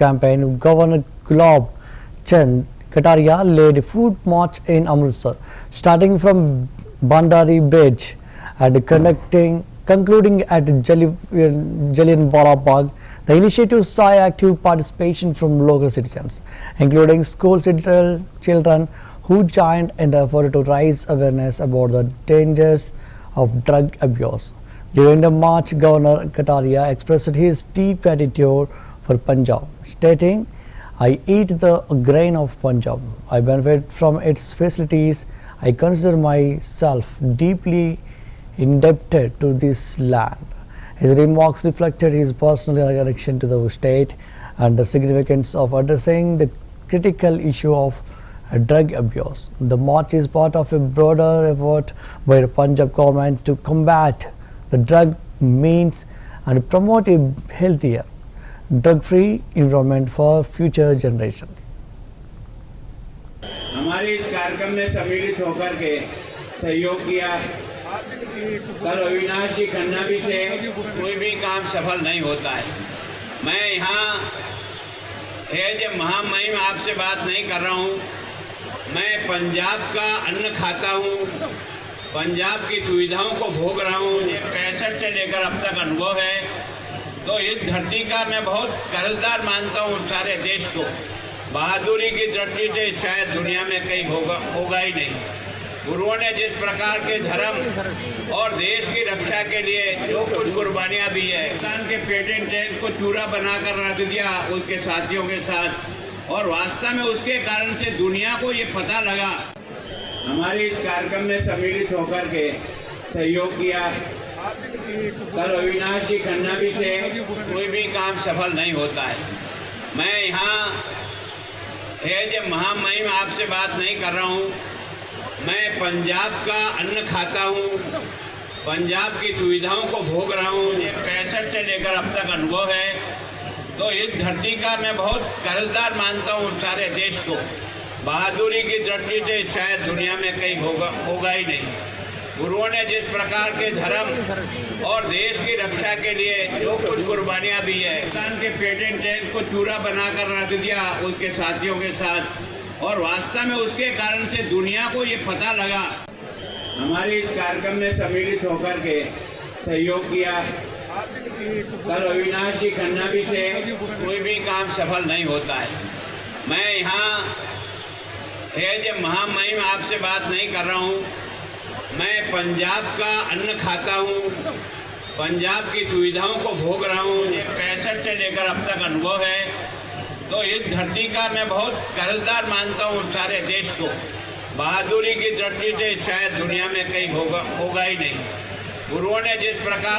campaign, Governor Gulab Chand Kataria led a food march in Amritsar, starting from Bandari Bridge and concluding at Jallianwala Bagh. The initiative saw active participation from local citizens, including school children who joined in the effort to raise awareness about the dangers of drug abuse. During the march, Governor Kataria expressed his deep gratitude for Punjab, stating, "I eat the grain of Punjab. I benefit from its facilities. I consider myself deeply indebted to this land." His remarks reflected his personal connection to the state and the significance of addressing the critical issue of drug abuse. The march is part of a broader effort by the Punjab government to combat the drug means and promote a healthier, drug-free environment for future generations. हमारे इस कार्यक्रम में सम्मिलित होकर के सहयोग किया। कल अविनाश जी खन्ना भी थे। कोई भी काम सफल नहीं होता है। मैं यहाँ जो महामहिम आपसे बात नहीं कर रहा हूँ। मैं पंजाब का अन्न खाता हूँ, पंजाब की सुविधाओं को भोग रहा हूँ। 65 से लेकर अब तक अनुभव है। तो इस धरती का मैं बहुत कर्जदार मानता हूँ सारे देश को। बहादुरी की दृष्टि से शायद दुनिया में कहीं होगा ही नहीं। गुरुओं ने जिस प्रकार के धर्म और देश की रक्षा के लिए जो कुछ कुर्बानियाँ दी है, हिंदुस्तान के पेटेंट टैंक को चूरा बनाकर रख दिया उसके साथियों के साथ, और वास्तव में उसके कारण से दुनिया को ये पता लगा। हमारे इस कार्यक्रम में सम्मिलित होकर के सहयोग किया। कल अविनाश जी खन्ना भी थे। कोई भी काम सफल नहीं होता है। मैं यहाँ जो महामहिम आपसे बात नहीं कर रहा हूँ। मैं पंजाब का अन्न खाता हूँ, पंजाब की सुविधाओं को भोग रहा हूँ। 65 से लेकर अब तक अनुभव है। तो इस धरती का मैं बहुत कर्जदार मानता हूँ सारे देश को। बहादुरी की दृष्टि से शायद दुनिया में कहीं होगा ही नहीं। गुरुओं ने जिस प्रकार के धर्म और देश की रक्षा के लिए जो कुछ कुर्बानियाँ दी है, हिंदुस्तान के पेटेंट टैंक को चूरा बनाकर रख दिया उसके साथियों के साथ, और वास्तव में उसके कारण से दुनिया को ये पता लगा। हमारे इस कार्यक्रम में सम्मिलित होकर के सहयोग किया। कल अविनाश जी खन्ना भी थे। कोई भी काम सफल नहीं होता है। मैं यहाँ जो महामहिम आपसे बात नहीं कर रहा हूँ। मैं पंजाब का अन्न खाता हूँ, पंजाब की सुविधाओं को भोग रहा हूँ। 65 से लेकर अब तक अनुभव है। तो इस धरती का मैं बहुत कर्जदार मानता हूँ सारे देश को। बहादुरी की दृष्टि से शायद दुनिया में कहीं होगा ही नहीं। गुरुओं ने जिस प्रकार